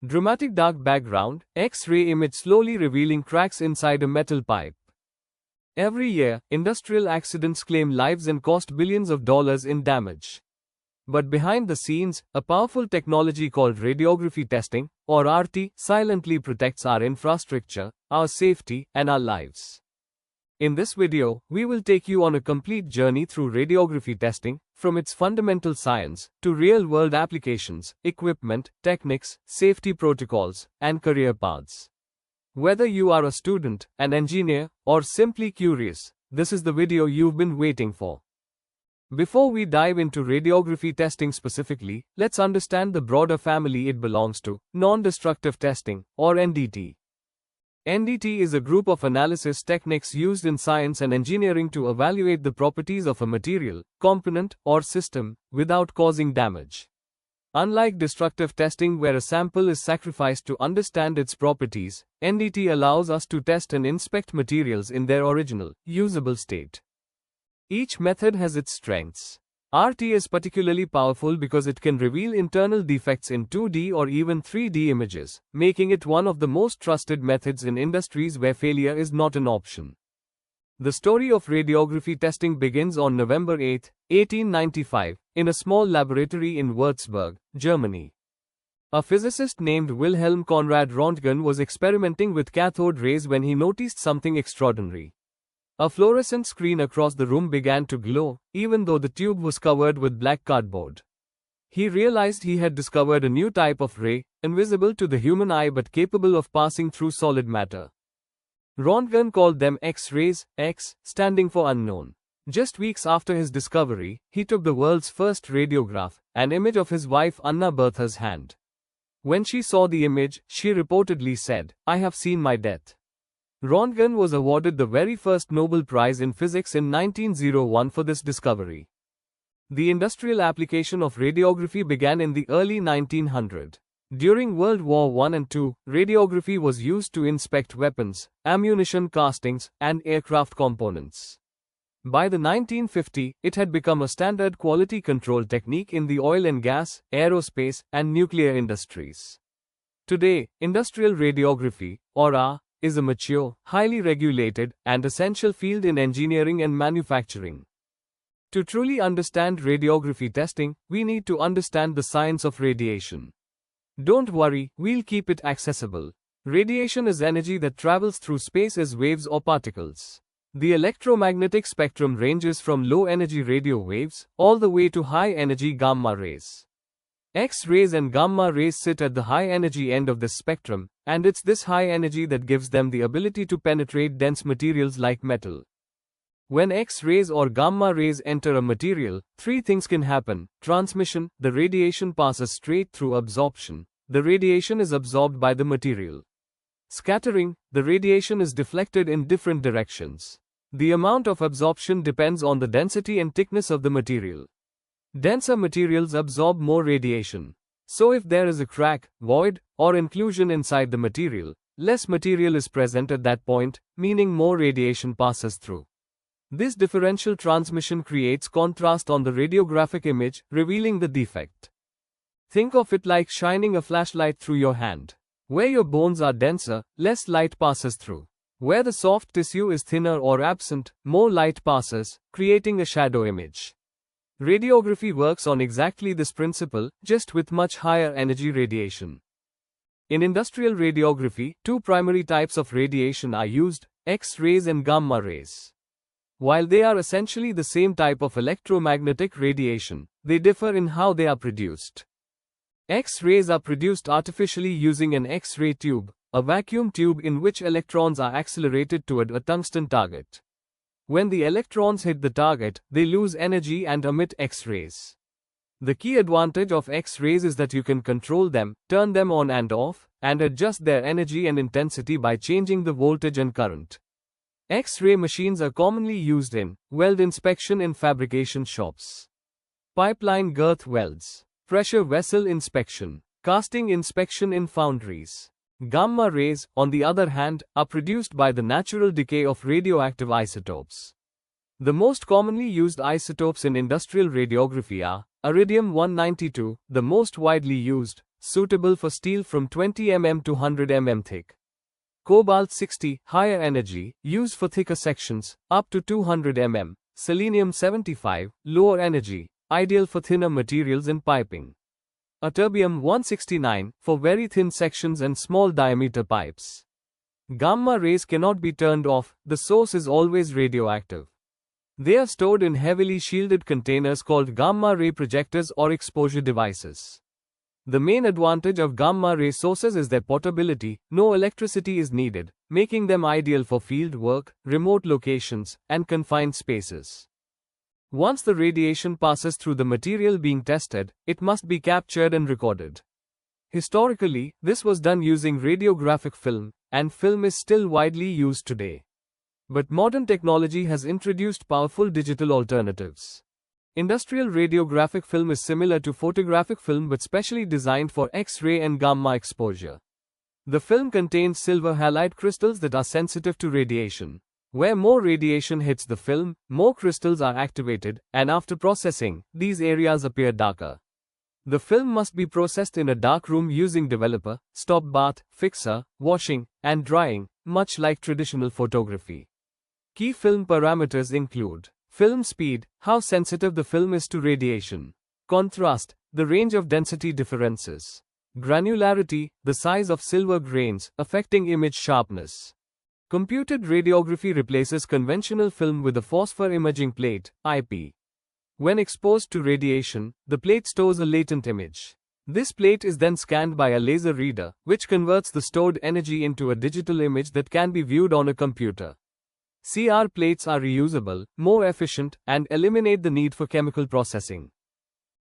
Dramatic dark background, X-ray image slowly revealing cracks inside a metal pipe. Every year, industrial accidents claim lives and cost billions of dollars in damage. But behind the scenes, a powerful technology called radiography testing, or RT, silently protects our infrastructure, our safety, and our lives. In this video, we will take you on a complete journey through radiography testing, from its fundamental science to real-world applications, equipment, techniques, safety protocols, and career paths. Whether you are a student, an engineer, or simply curious, this is the video you've been waiting for. Before we dive into radiography testing specifically, let's understand the broader family it belongs to, non-destructive testing, or NDT. NDT is a group of analysis techniques used in science and engineering to evaluate the properties of a material, component, or system, without causing damage. Unlike destructive testing where a sample is sacrificed to understand its properties, NDT allows us to test and inspect materials in their original, usable state. Each method has its strengths. RT is particularly powerful because it can reveal internal defects in 2D or even 3D images, making it one of the most trusted methods in industries where failure is not an option. The story of radiography testing begins on November 8, 1895, in a small laboratory in Würzburg, Germany. A physicist named Wilhelm Conrad Röntgen was experimenting with cathode rays when he noticed something extraordinary. A fluorescent screen across the room began to glow, even though the tube was covered with black cardboard. He realized he had discovered a new type of ray, invisible to the human eye but capable of passing through solid matter. Röntgen called them X-rays, X standing for unknown. Just weeks after his discovery, he took the world's first radiograph, an image of his wife Anna Bertha's hand. When she saw the image, she reportedly said, "I have seen my death." Röntgen was awarded the very first Nobel Prize in Physics in 1901 for this discovery. The industrial application of radiography began in the early 1900s. During World War I and II, radiography was used to inspect weapons, ammunition castings, and aircraft components. By the 1950s, it had become a standard quality control technique in the oil and gas, aerospace, and nuclear industries. Today, industrial radiography, or AR, is a mature, highly regulated, and essential field in engineering and manufacturing. To truly understand radiography testing, we need to understand the science of radiation. Don't worry, we'll keep it accessible. Radiation is energy that travels through space as waves or particles. The electromagnetic spectrum ranges from low-energy radio waves, all the way to high-energy gamma rays. X-rays and gamma rays sit at the high-energy end of this spectrum, and it's this high energy that gives them the ability to penetrate dense materials like metal. When X-rays or gamma rays enter a material, three things can happen. Transmission, the radiation passes straight through. Absorption, the radiation is absorbed by the material. Scattering, the radiation is deflected in different directions. The amount of absorption depends on the density and thickness of the material. Denser materials absorb more radiation. So if there is a crack, void, or inclusion inside the material, less material is present at that point, meaning more radiation passes through. This differential transmission creates contrast on the radiographic image, revealing the defect. Think of it like shining a flashlight through your hand. Where your bones are denser, less light passes through. Where the soft tissue is thinner or absent, more light passes, creating a shadow image. Radiography works on exactly this principle, just with much higher energy radiation. In industrial radiography, two primary types of radiation are used, X-rays and gamma rays. While they are essentially the same type of electromagnetic radiation, they differ in how they are produced. X-rays are produced artificially using an X-ray tube, a vacuum tube in which electrons are accelerated toward a tungsten target. When the electrons hit the target, they lose energy and emit X-rays. The key advantage of X-rays is that you can control them, turn them on and off, and adjust their energy and intensity by changing the voltage and current. X-ray machines are commonly used in weld inspection in fabrication shops, pipeline girth welds, pressure vessel inspection, casting inspection in foundries. Gamma rays, on the other hand, are produced by the natural decay of radioactive isotopes. The most commonly used isotopes in industrial radiography are iridium-192, the most widely used, suitable for steel from 20 mm to 100 mm thick. Cobalt 60, higher energy, used for thicker sections, up to 200 mm. Selenium 75, lower energy, ideal for thinner materials and piping. Terbium 169, for very thin sections and small diameter pipes. Gamma rays cannot be turned off, the source is always radioactive. They are stored in heavily shielded containers called gamma ray projectors or exposure devices. The main advantage of gamma ray sources is their portability, no electricity is needed, making them ideal for field work, remote locations, and confined spaces. Once the radiation passes through the material being tested, it must be captured and recorded. Historically, this was done using radiographic film, and film is still widely used today. But modern technology has introduced powerful digital alternatives. Industrial radiographic film is similar to photographic film but specially designed for X-ray and gamma exposure. The film contains silver halide crystals that are sensitive to radiation. Where more radiation hits the film, more crystals are activated, and after processing, these areas appear darker. The film must be processed in a dark room using developer, stop bath, fixer, washing, and drying, much like traditional photography. Key film parameters include film speed, how sensitive the film is to radiation. Contrast, the range of density differences. Granularity, the size of silver grains, affecting image sharpness. Computed radiography replaces conventional film with a phosphor imaging plate, IP. When exposed to radiation, the plate stores a latent image. This plate is then scanned by a laser reader, which converts the stored energy into a digital image that can be viewed on a computer. CR plates are reusable, more efficient, and eliminate the need for chemical processing.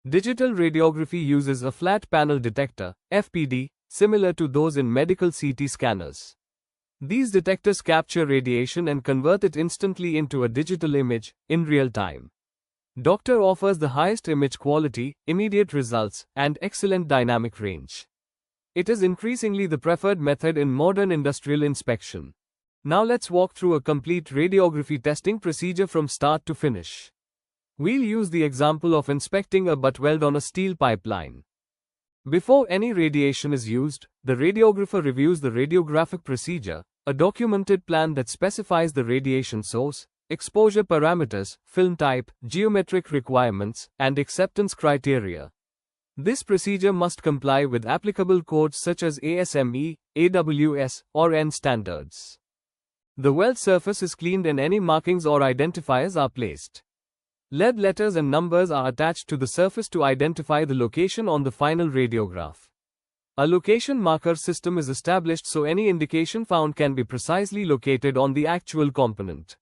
Digital radiography uses a flat panel detector, FPD, similar to those in medical CT scanners. These detectors capture radiation and convert it instantly into a digital image, in real time. Doctor offers the highest image quality, immediate results, and excellent dynamic range. It is increasingly the preferred method in modern industrial inspection. Now let's walk through a complete radiography testing procedure from start to finish. We'll use the example of inspecting a butt weld on a steel pipeline. Before any radiation is used, the radiographer reviews the radiographic procedure, a documented plan that specifies the radiation source, exposure parameters, film type, geometric requirements, and acceptance criteria. This procedure must comply with applicable codes such as ASME, AWS, or N standards. The weld surface is cleaned and any markings or identifiers are placed. Lead letters and numbers are attached to the surface to identify the location on the final radiograph. A location marker system is established so any indication found can be precisely located on the actual component.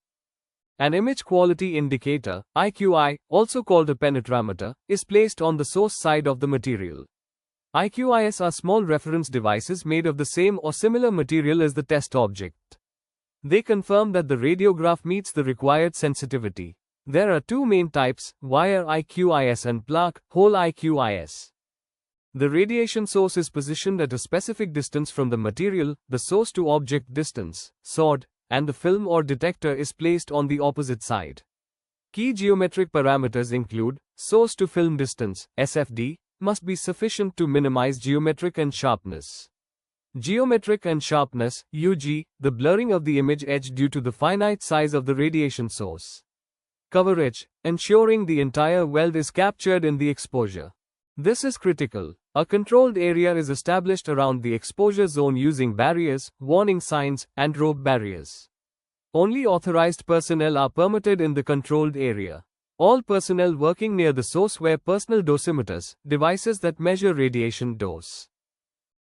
An image quality indicator, IQI, also called a penetrometer, is placed on the source side of the material. IQIs are small reference devices made of the same or similar material as the test object. They confirm that the radiograph meets the required sensitivity. There are two main types, wire IQIS and plaque, hole IQIS. The radiation source is positioned at a specific distance from the material, the source to object distance, SOD, and the film or detector is placed on the opposite side. Key geometric parameters include, source to film distance, SFD, must be sufficient to minimize geometric and sharpness. Geometric and sharpness, UG, the blurring of the image edge due to the finite size of the radiation source. Coverage, ensuring the entire weld is captured in the exposure. This is critical. A controlled area is established around the exposure zone using barriers, warning signs, and rope barriers. Only authorized personnel are permitted in the controlled area. All personnel working near the source wear personal dosimeters, devices that measure radiation dose.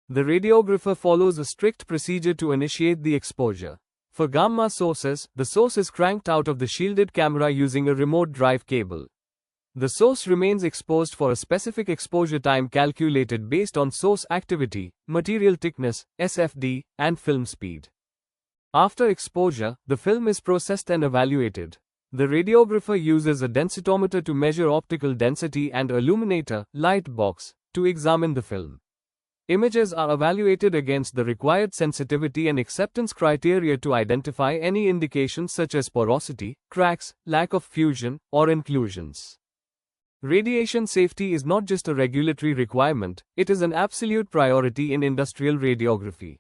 The radiographer follows a strict procedure to initiate the exposure. For gamma sources, the source is cranked out of the shielded camera using a remote drive cable. The source remains exposed for a specific exposure time calculated based on source activity, material thickness, SFD, and film speed. After exposure, the film is processed and evaluated. The radiographer uses a densitometer to measure optical density and a illuminator, light box, to examine the film. Images are evaluated against the required sensitivity and acceptance criteria to identify any indications such as porosity, cracks, lack of fusion, or inclusions. Radiation safety is not just a regulatory requirement, it is an absolute priority in industrial radiography.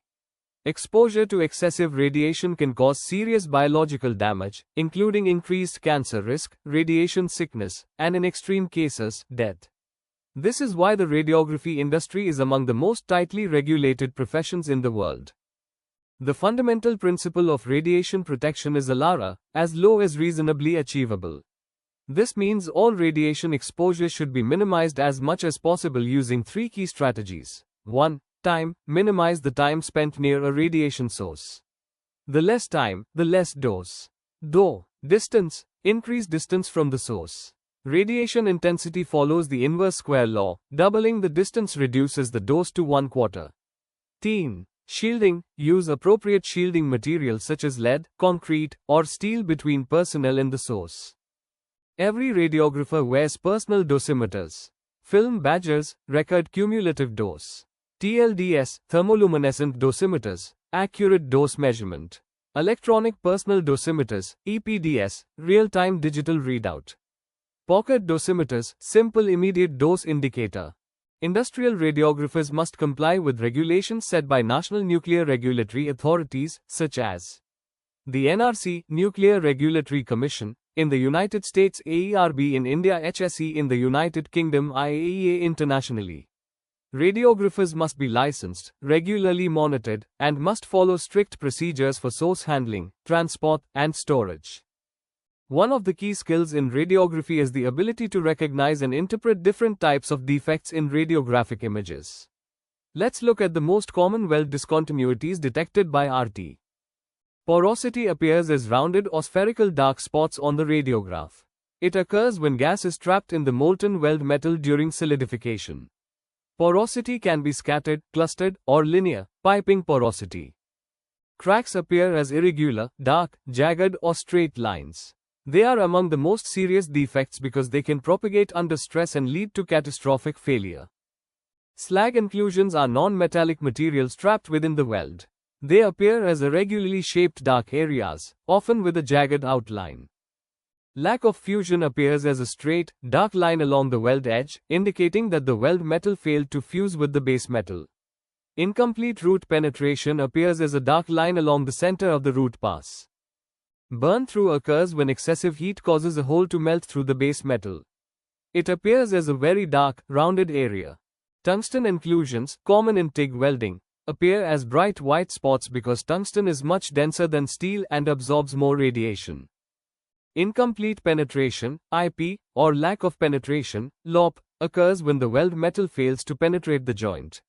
Exposure to excessive radiation can cause serious biological damage, including increased cancer risk, radiation sickness, and in extreme cases, death. This is why the radiography industry is among the most tightly regulated professions in the world. The fundamental principle of radiation protection is ALARA, as low as reasonably achievable. This means all radiation exposure should be minimized as much as possible using three key strategies. 1. Time. Minimize the time spent near a radiation source. The less time, the less dose. Distance. Increase distance from the source. Radiation intensity follows the inverse square law. Doubling the distance reduces the dose to 1/4. Shielding. Use appropriate shielding materials such as lead, concrete, or steel between personnel and the source. Every radiographer wears personal dosimeters. Film badges record cumulative dose. TLDS, thermoluminescent dosimeters, accurate dose measurement. Electronic personal dosimeters, EPDS, real-time digital readout. Pocket dosimeters, simple immediate dose indicator. Industrial radiographers must comply with regulations set by national nuclear regulatory authorities, such as the NRC, Nuclear Regulatory Commission, in the United States, AERB in India, HSE in the United Kingdom, IAEA internationally. Radiographers must be licensed, regularly monitored, and must follow strict procedures for source handling, transport, and storage. One of the key skills in radiography is the ability to recognize and interpret different types of defects in radiographic images. Let's look at the most common weld discontinuities detected by RT. Porosity appears as rounded or spherical dark spots on the radiograph. It occurs when gas is trapped in the molten weld metal during solidification. Porosity can be scattered, clustered, or linear, piping porosity. Cracks appear as irregular, dark, jagged, or straight lines. They are among the most serious defects because they can propagate under stress and lead to catastrophic failure. Slag inclusions are non-metallic materials trapped within the weld. They appear as irregularly shaped dark areas, often with a jagged outline. Lack of fusion appears as a straight, dark line along the weld edge, indicating that the weld metal failed to fuse with the base metal. Incomplete root penetration appears as a dark line along the center of the root pass. Burn-through occurs when excessive heat causes a hole to melt through the base metal. It appears as a very dark, rounded area. Tungsten inclusions, common in TIG welding, appear as bright white spots because tungsten is much denser than steel and absorbs more radiation. Incomplete penetration, IP, or lack of penetration, LOP, occurs when the weld metal fails to penetrate the joint.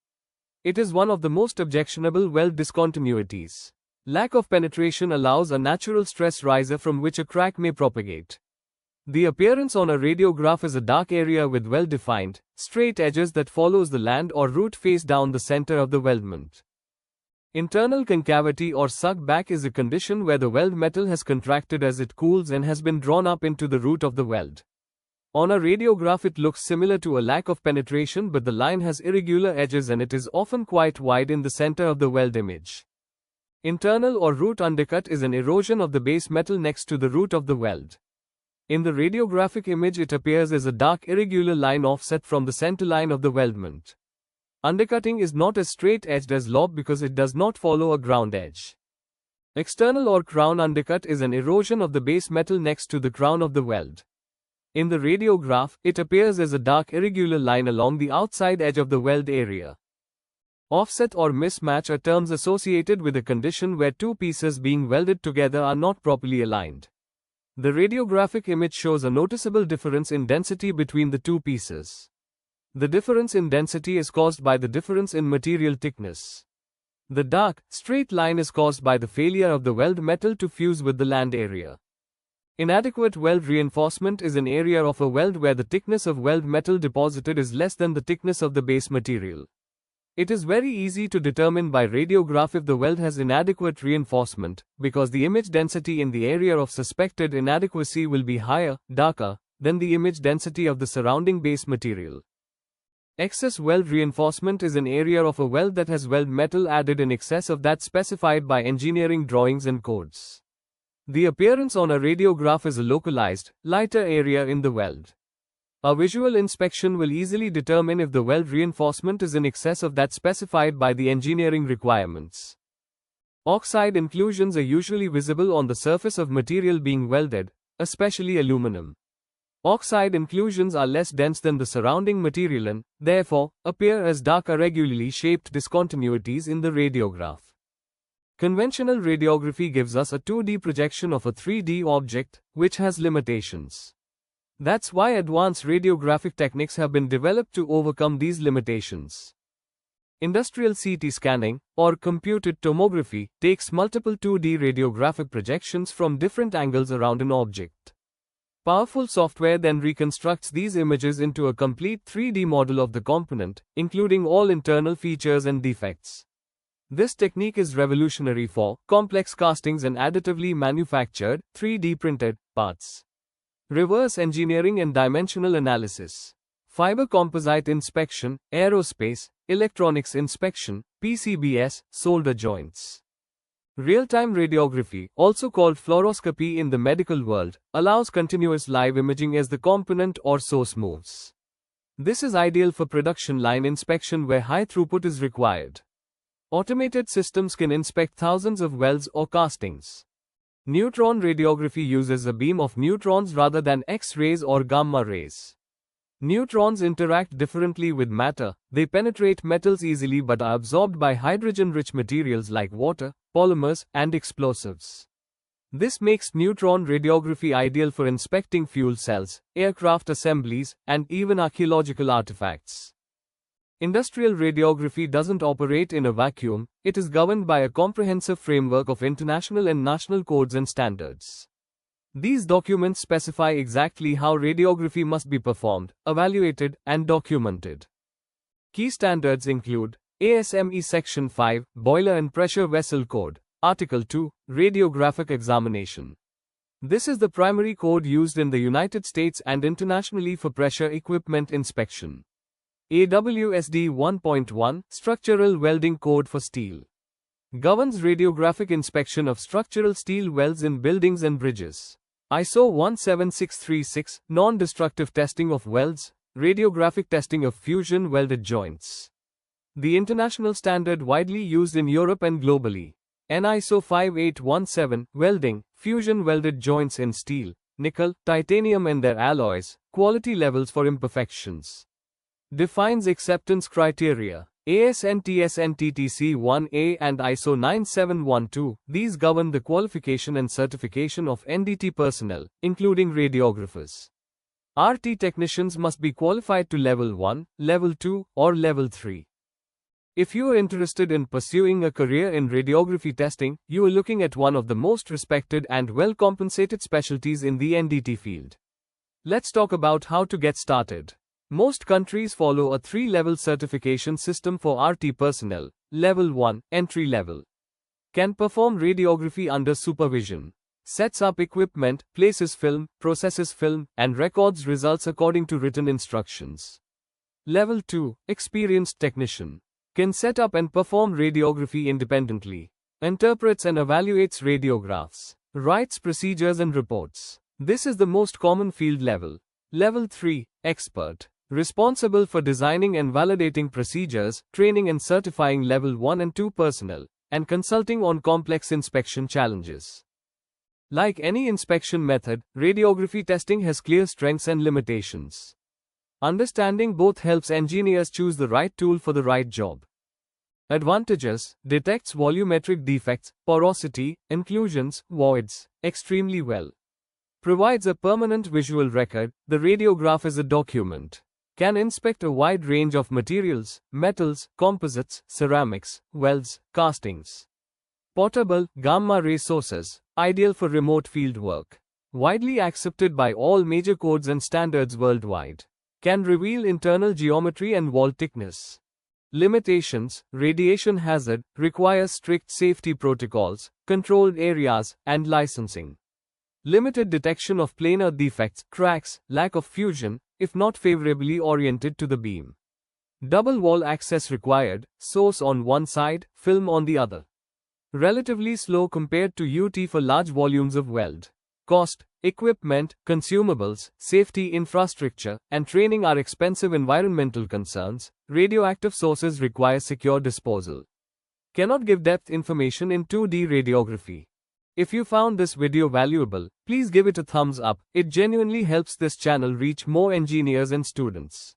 It is one of the most objectionable weld discontinuities. Lack of penetration allows a natural stress riser from which a crack may propagate. The appearance on a radiograph is a dark area with well-defined, straight edges that follows the land or root face down the center of the weldment. Internal concavity or suck back is a condition where the weld metal has contracted as it cools and has been drawn up into the root of the weld. On a radiograph it looks similar to a lack of penetration, but the line has irregular edges and it is often quite wide in the center of the weld image. Internal or root undercut is an erosion of the base metal next to the root of the weld. In the radiographic image it appears as a dark irregular line offset from the centerline of the weldment. Undercutting is not as straight-edged as LOB because it does not follow a ground edge. External or crown undercut is an erosion of the base metal next to the crown of the weld. In the radiograph, it appears as a dark irregular line along the outside edge of the weld area. Offset or mismatch are terms associated with a condition where two pieces being welded together are not properly aligned. The radiographic image shows a noticeable difference in density between the two pieces. The difference in density is caused by the difference in material thickness. The dark, straight line is caused by the failure of the weld metal to fuse with the land area. Inadequate weld reinforcement is an area of a weld where the thickness of weld metal deposited is less than the thickness of the base material. It is very easy to determine by radiograph if the weld has inadequate reinforcement, because the image density in the area of suspected inadequacy will be higher, darker, than the image density of the surrounding base material. Excess weld reinforcement is an area of a weld that has weld metal added in excess of that specified by engineering drawings and codes. The appearance on a radiograph is a localized, lighter area in the weld. A visual inspection will easily determine if the weld reinforcement is in excess of that specified by the engineering requirements. Oxide inclusions are usually visible on the surface of material being welded, especially aluminum. Oxide inclusions are less dense than the surrounding material and, therefore, appear as dark irregularly shaped discontinuities in the radiograph. Conventional radiography gives us a 2D projection of a 3D object, which has limitations. That's why advanced radiographic techniques have been developed to overcome these limitations. Industrial CT scanning, or computed tomography, takes multiple 2D radiographic projections from different angles around an object. Powerful software then reconstructs these images into a complete 3D model of the component, including all internal features and defects. This technique is revolutionary for complex castings and additively manufactured, 3D printed parts. Reverse engineering and dimensional analysis. Fiber composite inspection, aerospace, electronics inspection, PCBs, solder joints. Real-time radiography, also called fluoroscopy in the medical world, allows continuous live imaging as the component or source moves. This is ideal for production line inspection where high throughput is required. Automated systems can inspect thousands of welds or castings. Neutron radiography uses a beam of neutrons rather than X-rays or gamma rays. Neutrons interact differently with matter, they penetrate metals easily but are absorbed by hydrogen-rich materials like water, polymers, and explosives. This makes neutron radiography ideal for inspecting fuel cells, aircraft assemblies, and even archaeological artifacts. Industrial radiography doesn't operate in a vacuum, it is governed by a comprehensive framework of international and national codes and standards. These documents specify exactly how radiography must be performed, evaluated, and documented. Key standards include ASME Section 5, Boiler and Pressure Vessel Code, Article 2, Radiographic Examination. This is the primary code used in the United States and internationally for pressure equipment inspection. AWSD 1.1, Structural Welding Code for Steel. Governs radiographic inspection of structural steel welds in buildings and bridges. ISO 17636, Non-destructive testing of welds, radiographic testing of fusion welded joints. The international standard widely used in Europe and globally. ISO 5817, Welding, fusion welded joints in steel, nickel, titanium and their alloys, quality levels for imperfections. Defines acceptance criteria. ASNTS NTTC 1A and ISO 9712, these govern the qualification and certification of NDT personnel, including radiographers. RT technicians must be qualified to Level 1, Level 2, or Level 3. If you are interested in pursuing a career in radiography testing, you are looking at one of the most respected and well-compensated specialties in the NDT field. Let's talk about how to get started. Most countries follow a 3-level certification system for RT personnel. Level 1, entry level. Can perform radiography under supervision. Sets up equipment, places film, processes film, and records results according to written instructions. Level 2, experienced technician. Can set up and perform radiography independently. Interprets and evaluates radiographs. Writes procedures and reports. This is the most common field level. Level 3, expert. Responsible for designing and validating procedures, training and certifying Level 1 and 2 personnel, and consulting on complex inspection challenges. Like any inspection method, radiography testing has clear strengths and limitations. Understanding both helps engineers choose the right tool for the right job. Advantages: detects volumetric defects, porosity, inclusions, voids, extremely well. Provides a permanent visual record, the radiograph is a document. Can inspect a wide range of materials, metals, composites, ceramics, welds, castings. Portable, gamma-ray sources, ideal for remote field work. Widely accepted by all major codes and standards worldwide. Can reveal internal geometry and wall thickness. Limitations: radiation hazard, requires strict safety protocols, controlled areas, and licensing. Limited detection of planar defects, cracks, lack of fusion, if not favorably oriented to the beam. Double wall access required, source on one side, film on the other. Relatively slow compared to UT for large volumes of weld. Cost, equipment, consumables, safety infrastructure, and training are expensive environmental concerns. Radioactive sources require secure disposal. Cannot give depth information in 2D radiography. If you found this video valuable, please give it a thumbs up. It genuinely helps this channel reach more engineers and students.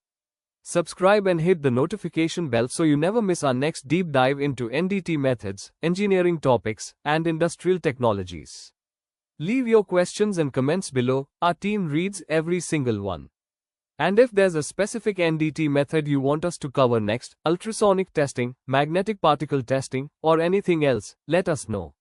Subscribe and hit the notification bell so you never miss our next deep dive into NDT methods, engineering topics, and industrial technologies. Leave your questions and comments below. Our team reads every single one. And if there's a specific NDT method you want us to cover next, ultrasonic testing, magnetic particle testing, or anything else, let us know.